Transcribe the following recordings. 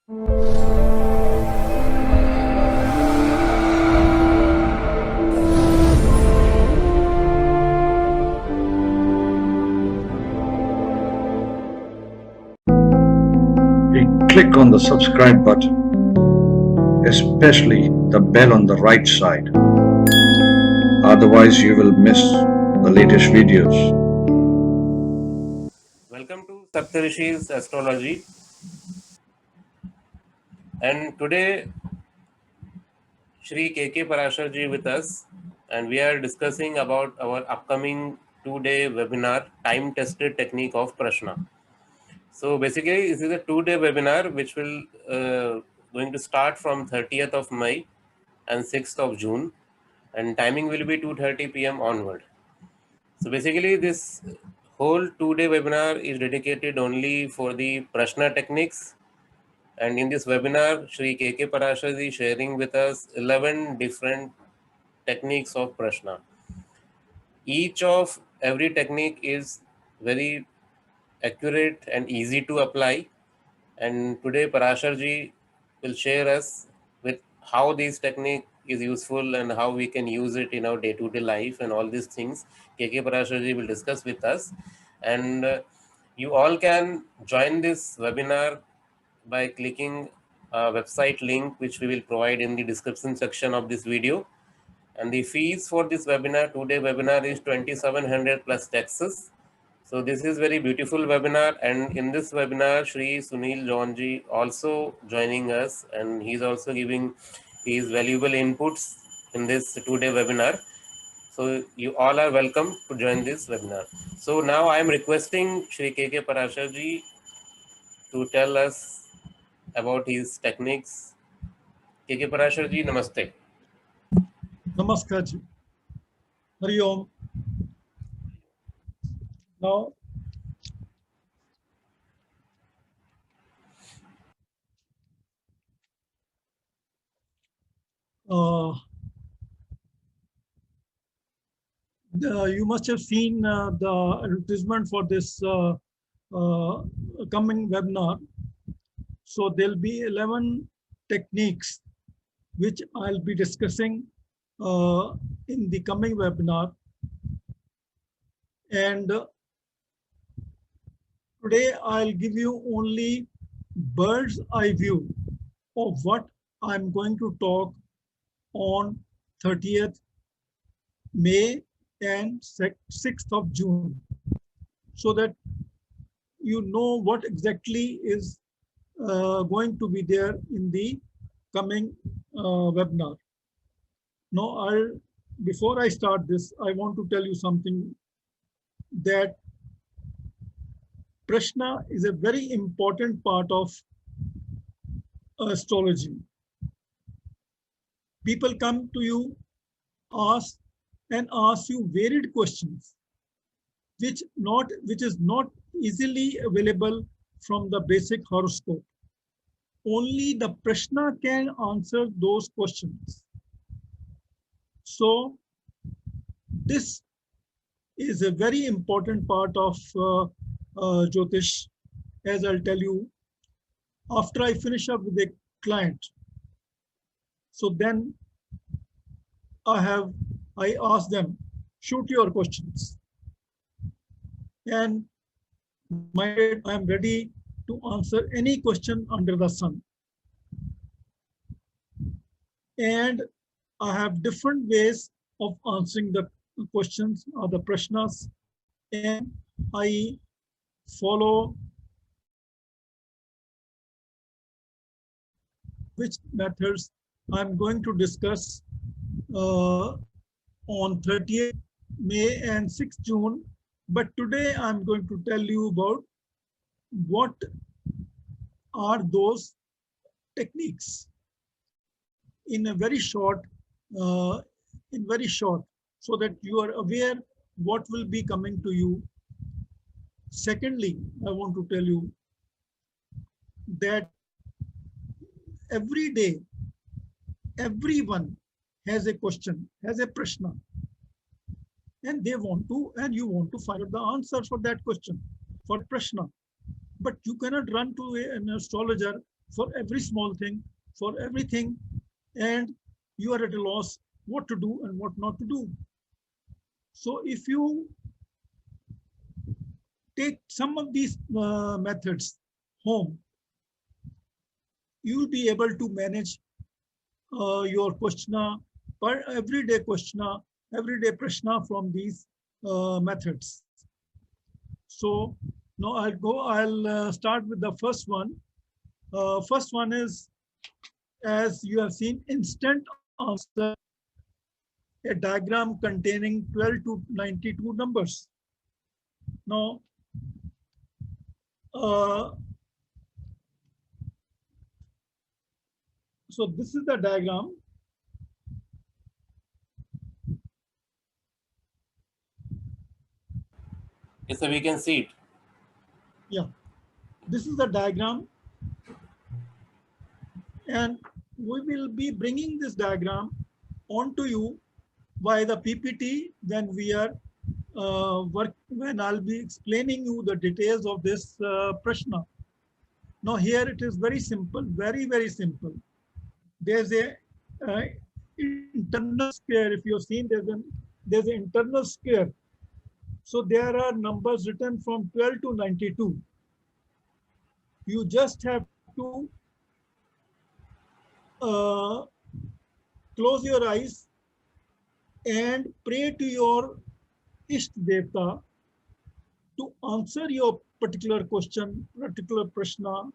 Click on the subscribe button, especially the bell on the right side. Otherwise, you will miss the latest videos. Welcome to Saptarishi's Astrology. And today, Shri KK Parasharji with us, and we are discussing about our upcoming 2-day webinar, Time-Tested Technique of Prashna. So basically, this is a 2-day webinar which will going to start from 30th of May and 6th of June, and timing will be 2:30 p.m. onward. So basically, this whole 2-day webinar is dedicated only for the Prashna techniques. And in this webinar, Shri KK Parasharji is sharing with us 11 different techniques of Prashna. Each of every technique is very accurate and easy to apply. And today Parasharji will share us with how this technique is useful and how we can use it in our day-to-day life and all these things. KK Parasharji will discuss with us. And you all can join this webinar by clicking a website link which we will provide in the description section of this video. And the fees for this webinar, 2-day webinar, is 2,700 plus taxes. So this is very beautiful webinar, and in this webinar, Shri Sunil Jaunji also joining us, and he's also giving his valuable inputs in this 2-day webinar. So you all are welcome to join this webinar. So now I am requesting Shri KK Parasharji to tell us about his techniques. KK Parasharji, namaste. Namaskar ji. Hari Om. Now, you must have seen the advertisement for this coming webinar. So there'll be 11 techniques which I'll be discussing in the coming webinar. And today I'll give you only bird's eye view of what I'm going to talk on 30th May and 6th of June, so that you know what exactly is going to be there in the coming webinar. Now, before I start this, I want to tell you something, that Prashna is a very important part of astrology. People come to you, ask you varied questions, which is not easily available from the basic horoscope. Only the Prashna can answer those questions. So this is a very important part of Jyotish, as I'll tell you after I finish up with a client. So then I ask them, shoot your questions. And I'm ready to answer any question under the sun. And I have different ways of answering the questions or the prashnas, and I follow which methods I'm going to discuss on 30th May and 6th June. But today I'm going to tell you about what are those techniques in a very short, so that you are aware what will be coming to you. Secondly, I want to tell you that every day, everyone has a question, has a prashna, and you want to find out the answer for that question, for prashna. But you cannot run to an astrologer for every small thing, for everything, and you are at a loss what to do and what not to do. So if you take some of these methods home, you will be able to manage your questioner, per everyday questioner, everyday prashna from these methods. So now I'll start with the first one. First one is, as you have seen, instant answer, a diagram containing 12 to 92 numbers. Now, so this is the diagram. Yes, sir, we can see it. Yeah, this is the diagram. And we will be bringing this diagram onto you by the PPT when we are when I'll be explaining you the details of this prashna. Now here it is very simple, very, very simple. There's a internal square. If you've seen, there's an internal square. So there are numbers written from 12 to 92. You just have to close your eyes and pray to your Isht Devta to answer your particular question, particular prashna.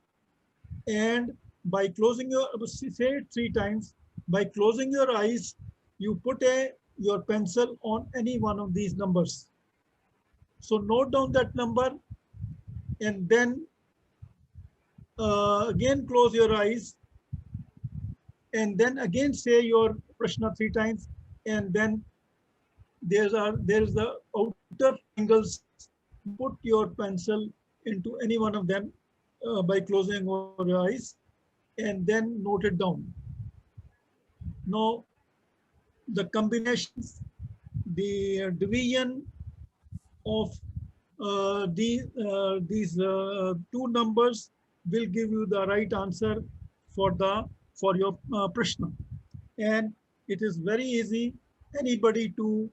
And by closing your, say it 3 times, by closing your eyes, you put your pencil on any one of these numbers. So note down that number and then again close your eyes and then again say your prashna 3 times, and then there is the outer angles. Put your pencil into any one of them by closing your eyes and then note it down. Now, the combinations, the division of these 2 numbers will give you the right answer for your prashna. And it is very easy, anybody to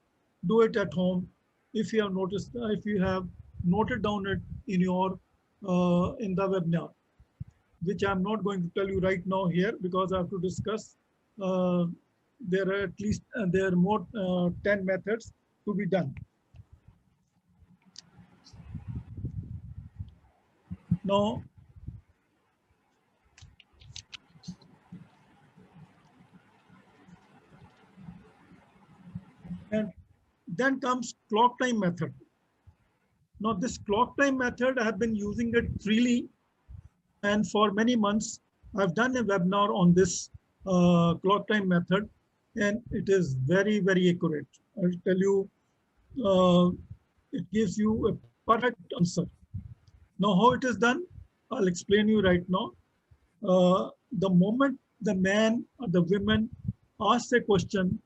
do it at home. If you have noticed, if you have noted down it in your in the webinar, which I'm not going to tell you right now here because I have to discuss. There are at least there are more 10 methods to be done. Now, and then comes clock time method. Now this clock time method, I have been using it freely, and for many months I've done a webinar on this clock time method, and it is very, very accurate. I'll tell you, it gives you a perfect answer. Now how it is done, I'll explain you right now. The moment the man or the woman asks a question,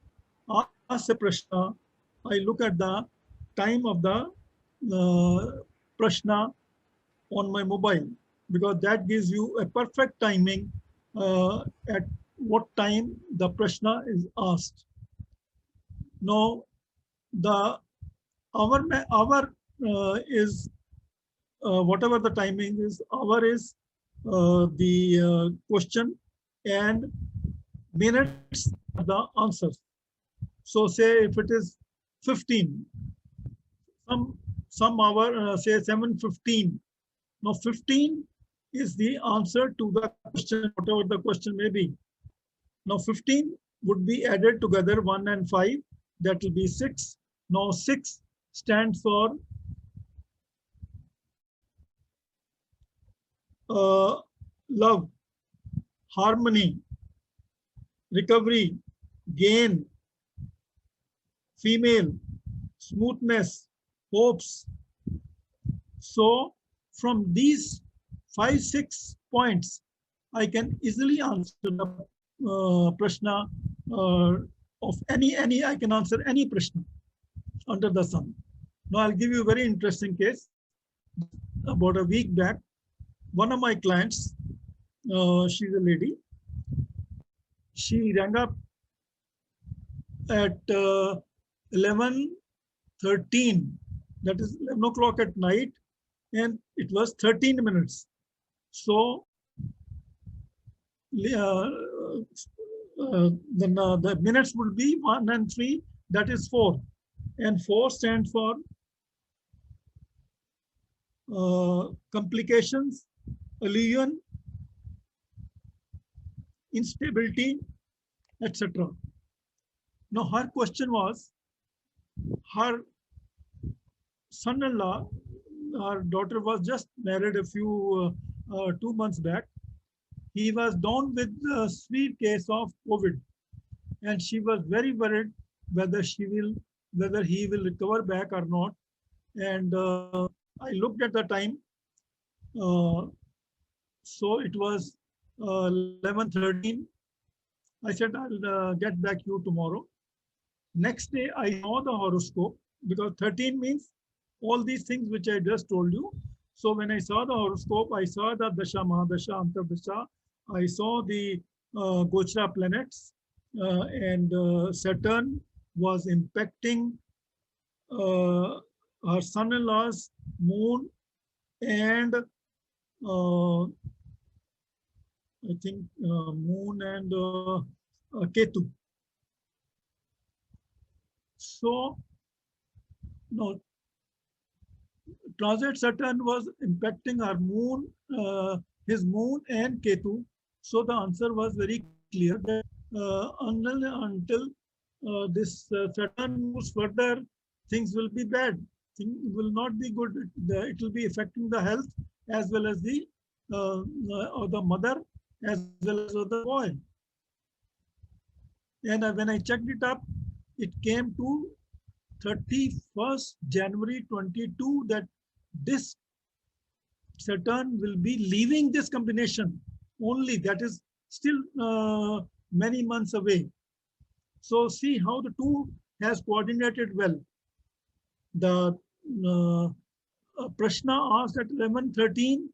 asks a prashna, I look at the time of the prashna on my mobile, because that gives you a perfect timing at what time the prashna is asked. Now, the hour is whatever the timing is. Hour is the question, and minutes are the answers. So say if it is 15, some hour, say 7:15. Now 15 is the answer to the question, whatever the question may be. Now 15 would be added together, 1 and 5, that will be 6. Now 6 stands for love, harmony, recovery, gain, female, smoothness, hopes. So from these 5-6 points, I can easily answer the prashna of any. I can answer any prashna under the sun. Now I'll give you a very interesting case. About a week back, one of my clients, she's a lady. She rang up at 11:13, that is 11 o'clock at night, and it was 13 minutes. So then the minutes would be 1 and 3, that is 4. And 4 stands for complications, illusion, instability, etc. Now her question was, her son-in-law, her daughter was just married a few 2 months back. He was down with a severe case of COVID, and she was very worried whether he will recover back or not. And I looked at the time, so it was 11:13. I said, I'll get back to you tomorrow. Next day, I saw the horoscope, because 13 means all these things which I just told you. So when I saw the horoscope, I saw the Dasha, Mahadasha, Antardasha. I saw the Gochara planets, and Saturn was impacting her son-in-law's moon and I think moon and Ketu. So no, transit Saturn was impacting our moon, his moon and Ketu. So the answer was very clear that until this Saturn moves further, things will be bad. Things will not be good. It will be affecting the health as well as the mother as well as the boy. And when I checked it up, it came to 31st January 22 that this Saturn will be leaving this combination only. That is still many months away. So see how the two has coordinated well. The Prashna asked at 11:13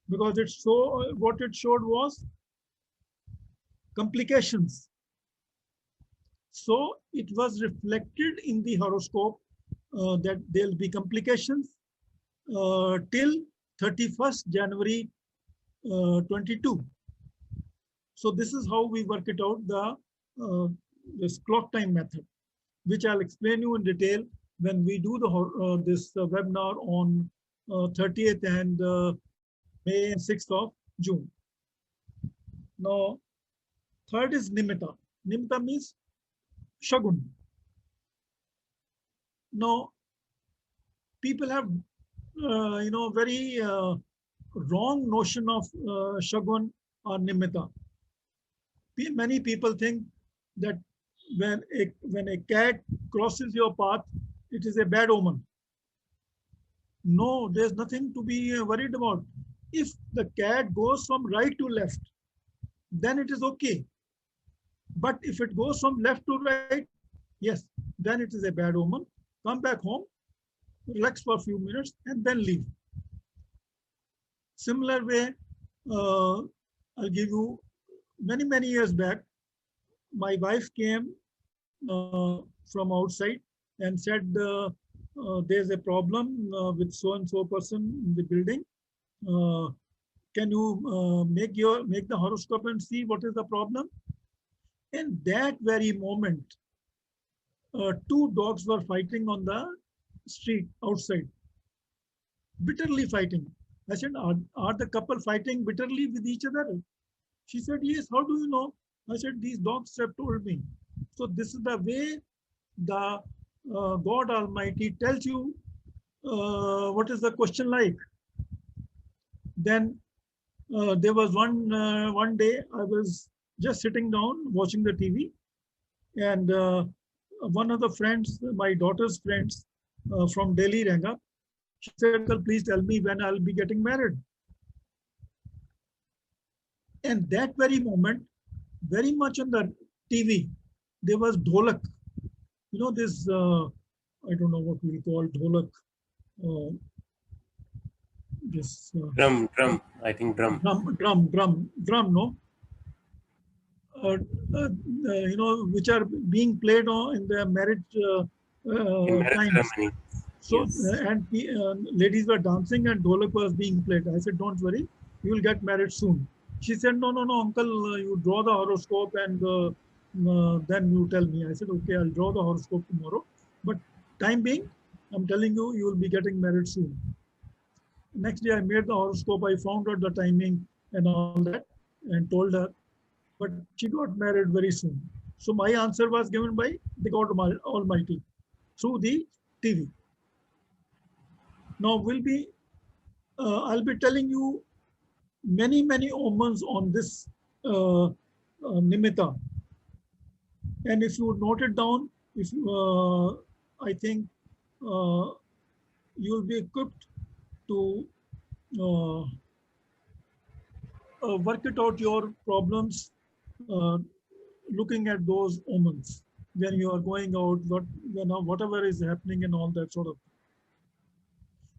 because it so what it showed was complications. So it was reflected in the horoscope that there will be complications till 31st January 22. So this is how we work it out, the this clock time method, which I'll explain you in detail when we do the this webinar on 30th and May and 6th of June. Now, third is Nimitta. Nimitta means Shagun. Now, people have very wrong notion of Shagun or Nimitta. Many people think that when a cat crosses your path, it is a bad omen. No, there's nothing to be worried about. If the cat goes from right to left, then it is okay. But if it goes from left to right, yes, then it is a bad omen. Come back home, relax for a few minutes, and then leave. Similar way, I'll give you many years back, my wife came from outside and said, there's a problem with so-and-so person in the building. Can you make the horoscope and see what is the problem? In that very moment, two dogs were fighting on the street outside, bitterly fighting. I said, are the couple fighting bitterly with each other? She said, yes. How do you know? I said, these dogs have told me. So this is the way the God Almighty tells you what is the question like. Then there was one day I was just sitting down watching the TV, and one of the friends, my daughter's friends from Delhi rang up. She said, please tell me when I'll be getting married. And that very moment, very much on the TV, there was dholak. You know this, I don't know what we call dholak. this Drum. I think drum. drum, no? Uh, which are being played on in the marriage In marriage times. ceremony. So, Yes. ladies were dancing and dholak was being played. I said, don't worry, you will get married soon. She said, no, uncle, you draw the horoscope and then you tell me. I said, okay, I'll draw the horoscope tomorrow. But time being, I'm telling you, you will be getting married soon. Next day, I made the horoscope. I found out the timing and all that and told her. But she got married very soon. So my answer was given by the God Almighty through the TV. Now I'll be telling you many omens on this nimitta. And if you note it down, if I think you'll be equipped to uh, work it out your problems looking at those omens when you are going out, whatever is happening and all that sort of.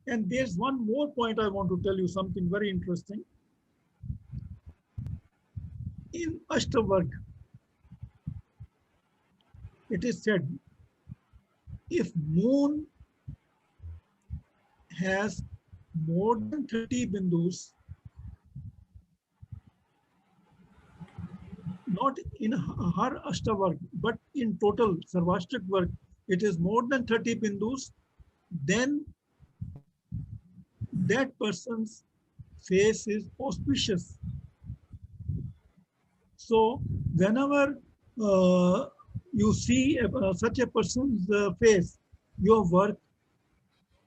And there's one more point I want to tell you, something very interesting. In Ashtavarg, it is said if moon has more than 30 bindus, not in her Ashtavarg, but in total Sarvashtak work, it is more than 30 bindus, then that person's face is auspicious. So whenever you see such a person's face, your work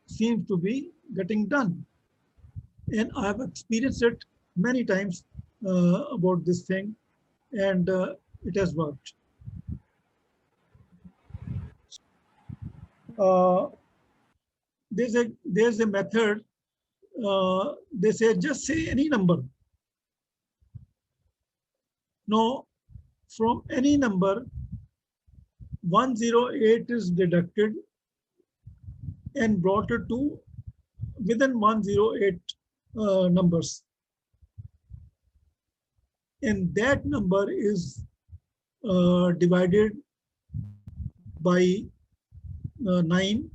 seems to be getting done. And I have experienced it many times about this thing, and it has worked. Uh, there's a method. They say just say any number. No, from any number, 108 is deducted and brought it to within 108 numbers. And that number is divided by 9.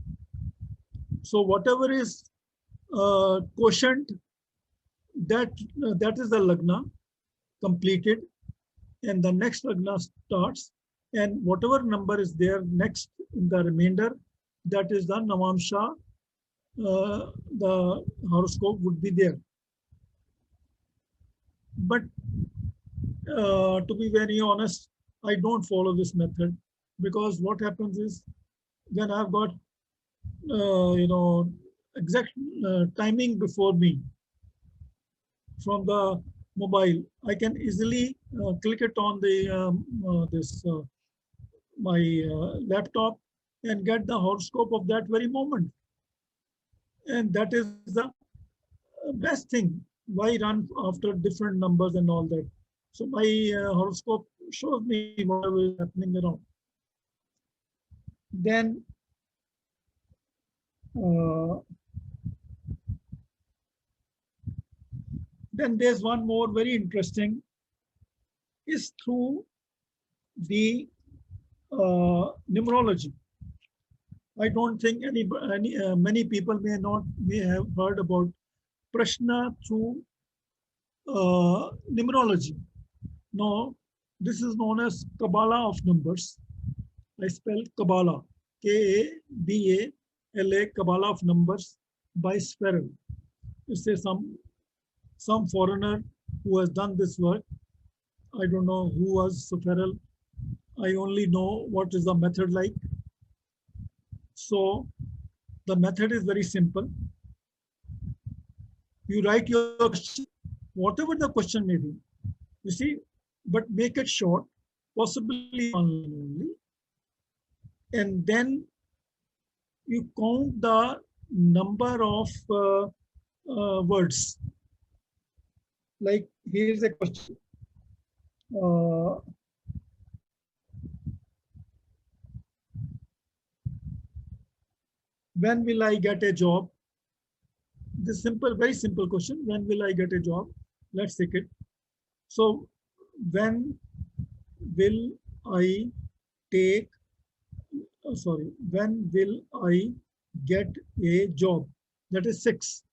So whatever is quotient, that is the lagna completed, and the next lagna starts, and whatever number is there next in the remainder, that is the Navamsha, the horoscope would be there. But to be very honest, I don't follow this method, because what happens is when I've got exact timing before me from the mobile, I can easily click it on the this my laptop and get the horoscope of that very moment. And that is the best thing. Why run after different numbers and all that? So my horoscope shows me whatever is happening around. Then there's one more very interesting, is through the numerology. I don't think many people may have heard about Prashna through numerology. No, this is known as Kabbalah of numbers. I spell Kabbalah, K-A-B-A-L-A, Kabbalah of numbers by Sferrel. It's some foreigner who has done this work. I don't know who was Sferrel. I only know what is the method like. So the method is very simple. You write your question, whatever the question may be, you see, but make it short, possibly only. And then you count the number of words. Like here's a question. When will I get a job? this simple, very simple question. When will I get a job? Let's take it. So when will I take, when will I get a job? That is 6.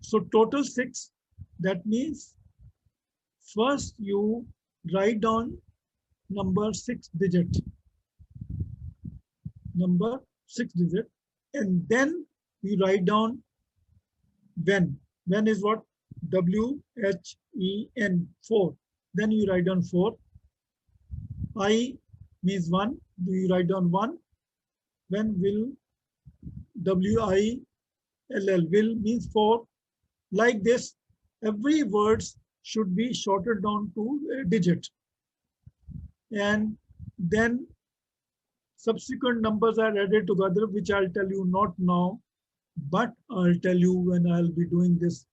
So total 6. That means first you write down number 6 digit, and then you write down when. When is what? WHEN, 4. Then you write down 4. I means 1. Do you write down 1? When will? WILL, will means 4. Like this, every words should be shortened down to a digit. And then subsequent numbers are added together, which I'll tell you not now, but I'll tell you when I'll be doing this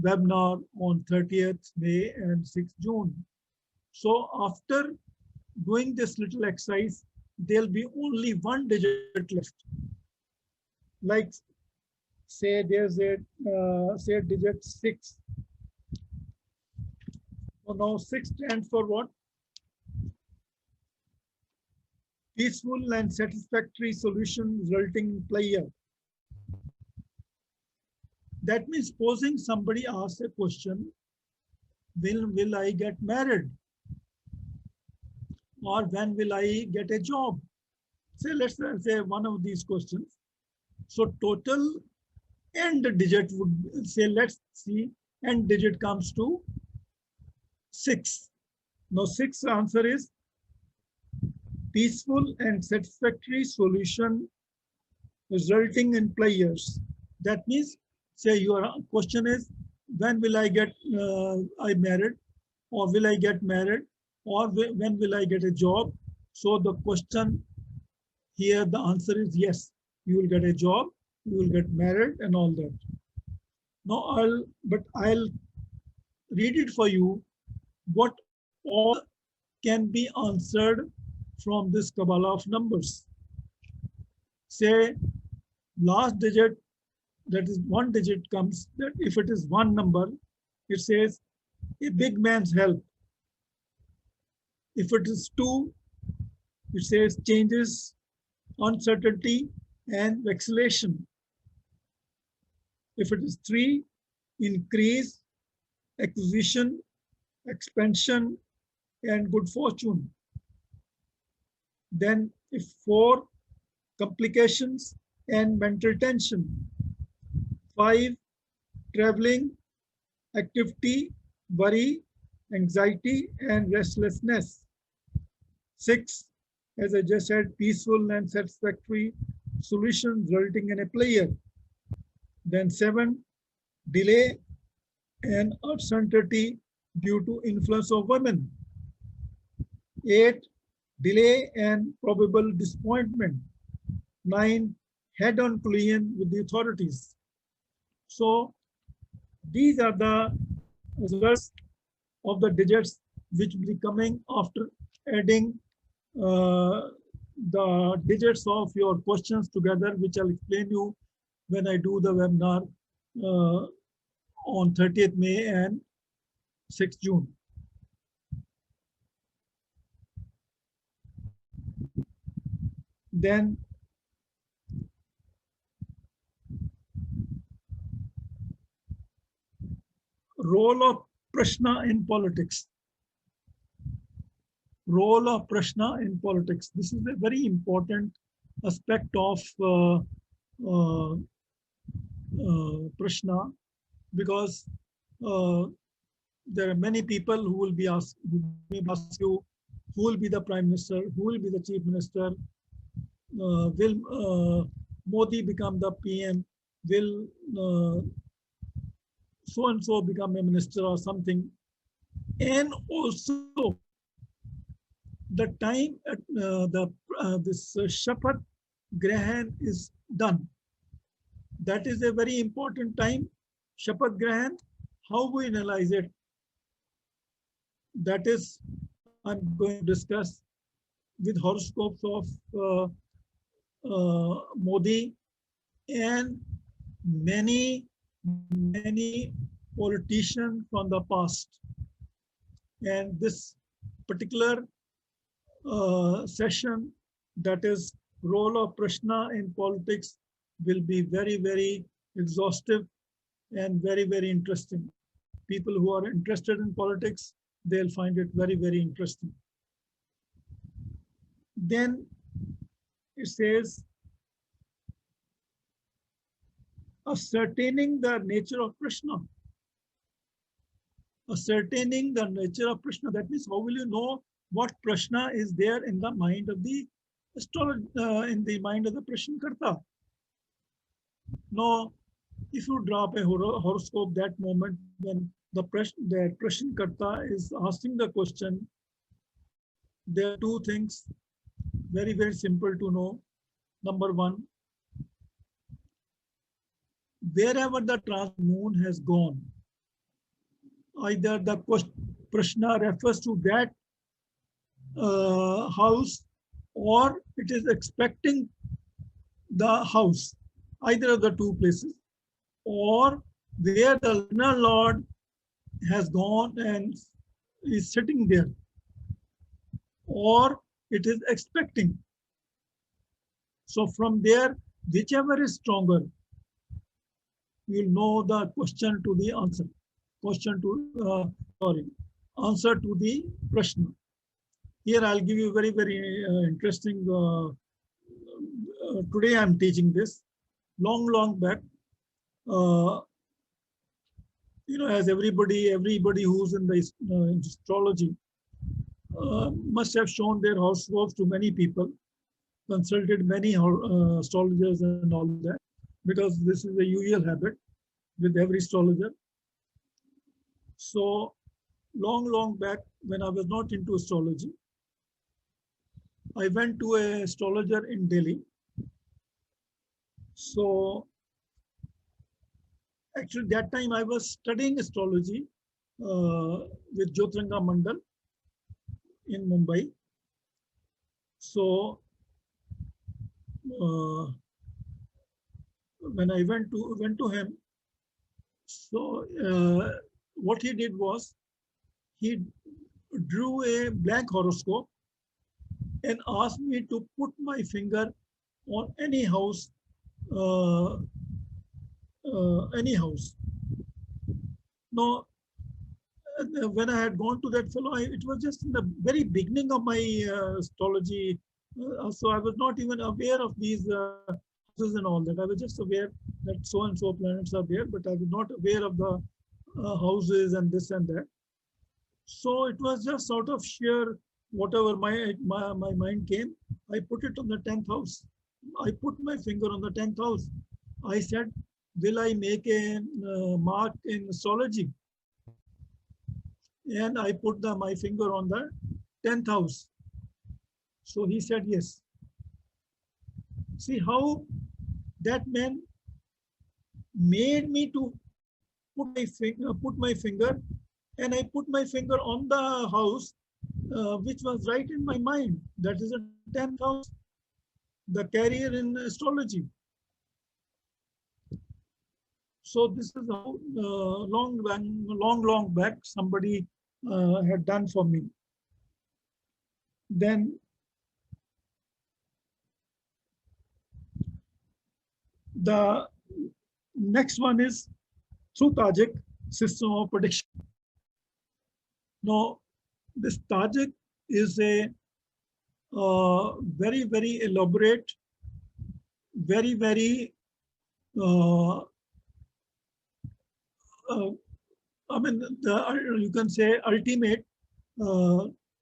webinar on 30th May and 6th June. So after doing this little exercise, there'll be only 1 digit left. Like say there's a say digit 6. So now 6 stands for what? Peaceful and satisfactory solution resulting in pleasure. That means supposing somebody asks a question, will I get married? Or when will I get a job? Say, let's say one of these questions. So total end digit would say, let's see, end digit comes to 6. Now 6 answer is peaceful and satisfactory solution resulting in pleasures. That means, say your question is, when will I get I married, or will I get married, or when will I get a job? So the question here, the answer is yes, you will get a job, you will get married and all that. Now I'll read it for you, what all can be answered from this Kabbalah of numbers. Say last digit, that is 1 digit comes, that if it is 1 number, it says a big man's help. If it is 2, it says changes, uncertainty and vacillation. If it is 3, increase, acquisition, expansion and good fortune. Then if 4, complications and mental tension. 5, traveling, activity, worry, anxiety and restlessness. 6, as I just said, peaceful and satisfactory solution resulting in a pleasure. Then 7, delay and uncertainty due to influence of women. 8, delay and probable disappointment. 9, head-on collision with the authorities. So these are the results of the digits which will be coming after adding the digits of your questions together, which I'll explain you when I do the webinar on 30th May and 6th June. Then role of Prashna in politics. Role of Prashna in politics. This is a very important aspect of Prashna, because there are many people who will be asked, you, who will be the Prime Minister, who will be the Chief Minister, will Modi become the PM, will so and so become a minister or something. And also the time this Shapath Grahan is done. That is a very important time. Shapath Grahan, how we analyze it, that is I'm going to discuss with horoscopes of Modi and many politicians from the past. And this particular session, that is role of Prashna in politics, will be very exhaustive and very interesting. People who are interested in politics, they'll find it very interesting. Then it says, ascertaining the nature of Prashna. Ascertaining the nature of Prashna. That means, how will you know what Prashna is there in the mind of the in the mind of the Prashnakarta? Now, if you drop a horoscope, that moment when the Prashnakarta is asking the question, there are two things very simple to know. Number one, wherever the trans moon has gone, either the Prashna refers to that house, or it is expecting the house, either of the two places, or where the lunar lord has gone and is sitting there, or it is expecting. So from there, whichever is stronger, you'll know the question to the answer. Answer to the Prashna. Here I'll give you very interesting. Today I'm teaching this. Long back, as everybody who's in the astrology must have shown their horoscopes to many people, consulted many astrologers and all that, because this is a usual habit with every astrologer. So long back, when I was not into astrology, I went to an astrologer in Delhi. So actually that time I was studying astrology with Jyotiranga Mandal in Mumbai. So when I went to him, so what he did was, he drew a blank horoscope and asked me to put my finger on any house. Now, when I had gone to that fellow, it was just in the very beginning of my astrology. So I was not even aware of these houses and all that. I was just aware that so and so planets are there, but I was not aware of the houses and this and that. So it was just sort of sheer whatever my mind came. I put it on the 10th house. I put my finger on the 10th house. I said, will I make a mark in astrology? And I put my finger on the 10th house. So he said yes. See how that man made me to put my finger, and I put my finger on the house which was right in my mind. That is a 10th house, the carrier in astrology. So this is how long back somebody had done for me. Then the next one is through Tajik system of prediction. Now, this Tajik is a very elaborate, very you can say ultimate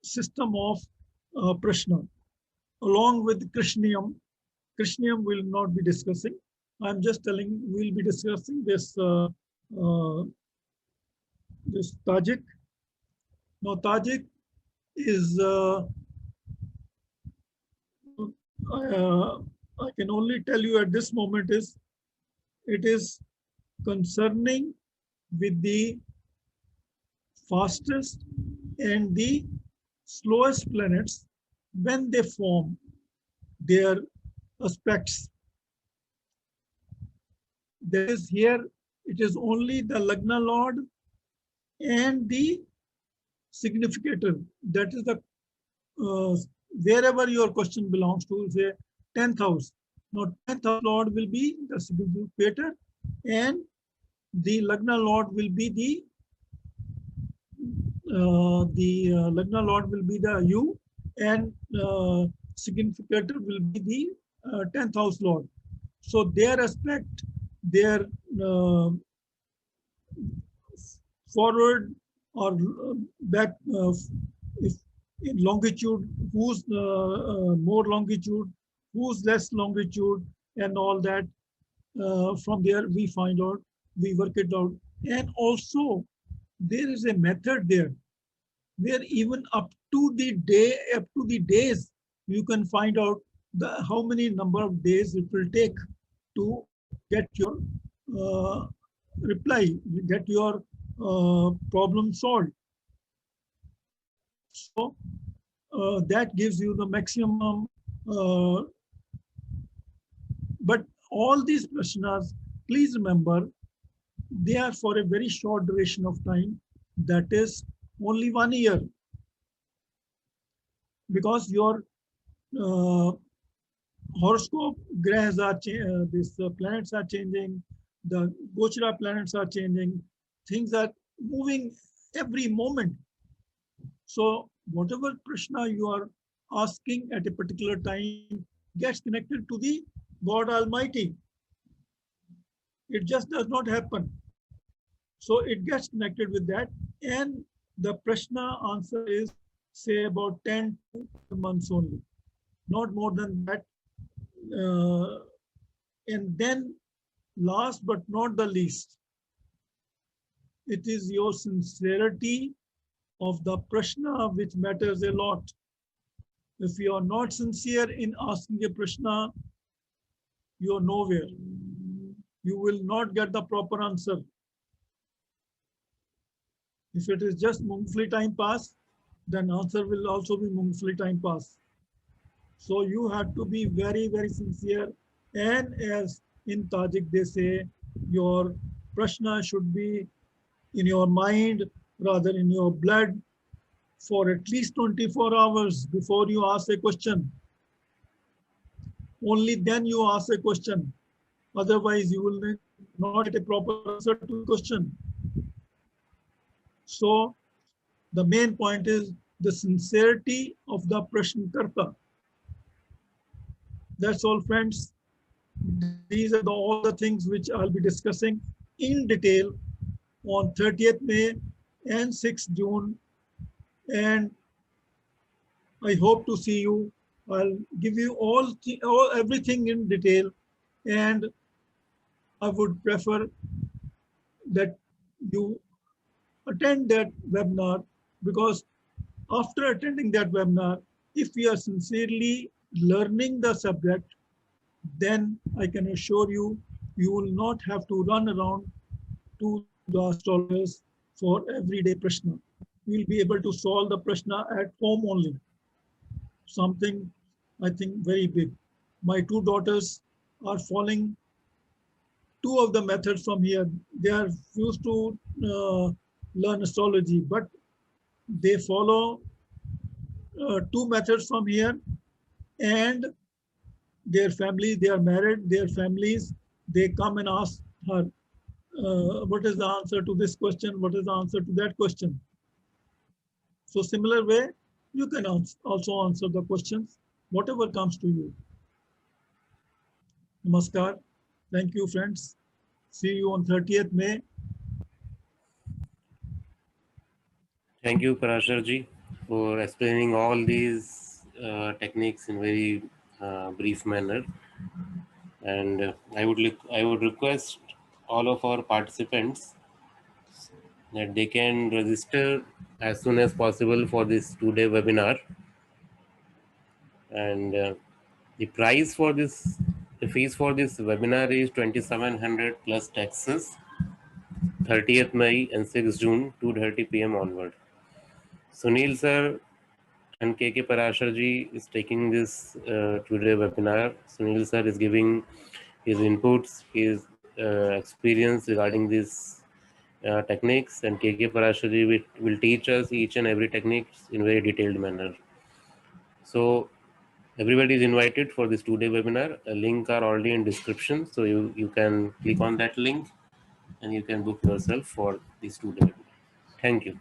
system of Prashna, along with Krishniyam. Krishniyam will not be discussing. I'm just telling we'll be discussing this this Tajik. Now Tajik is I can only tell you at this moment is it is concerning with the fastest and the slowest planets when they form their aspects. That is here, it is only the Lagna Lord and the significator. That is the wherever your question belongs to, say 10th house. Now 10th house Lord will be the significator and the Lagna Lord will be the Lagna Lord will be the U and significator will be the 10th house Lord. So their aspect, their forward or back, if in longitude, who's more longitude, who's less longitude, and all that. From there we find out, we work it out. And also there is a method there where even up to the days, you can find out how many number of days it will take to get your reply, get your problem solved. So that gives you the maximum. But all these prashnas, please remember, they are for a very short duration of time. That is only 1 year. Because your horoscope graphs are these planets are changing, the Gochara planets are changing, things are moving every moment. So whatever Prashna you are asking at a particular time gets connected to the God Almighty. It just does not happen. So it gets connected with that, and the Prashna answer is say about 10 months only, not more than that. And then last but not the least, it is your sincerity of the Prashna which matters a lot. If you are not sincere in asking a Prashna, you are nowhere. You will not get the proper answer. If it is just Mungfli time pass, then answer will also be Mungfli time pass. So you have to be very, very sincere. And as in Tajik they say, your Prashna should be in your mind, rather in your blood, for at least 24 hours before you ask a question. Only then you ask a question. Otherwise, you will not get a proper answer to the question. So the main point is the sincerity of the Prashnakarta. That's all, friends. These are all the things which I'll be discussing in detail on 30th May and 6th June. And I hope to see you. I'll give you everything in detail, and I would prefer that you attend that webinar, because after attending that webinar, if you are sincerely learning the subject, then I can assure you, you will not have to run around to the astrologers for everyday Prashna. You will be able to solve the Prashna at home only. Something, I think, very big. My two daughters are following two of the methods from here. They are used to learn astrology, but they follow two methods from here, and their family, they are married, their families, they come and ask her, what is the answer to this question? What is the answer to that question? So similar way, you can also answer the questions, whatever comes to you. Namaskar. Thank you, friends. See you on 30th May. Thank you, Parashar-ji, for explaining all these techniques in very brief manner. And I would request all of our participants that they can register as soon as possible for this 2-day webinar. And the price for this, the fees for this webinar is 2,700 plus taxes, 30th May and 6th June, 2:30 p.m. onward. Sunil sir and KK Parashar ji is taking this 2-day webinar. Sunil sir is giving his inputs, he is experience regarding these techniques, and KK Parashari will teach us each and every techniques in very detailed manner. So everybody is invited for this 2-day webinar. A link are already in description, so you can click on that link and you can book yourself for this 2-day webinar. Thank you.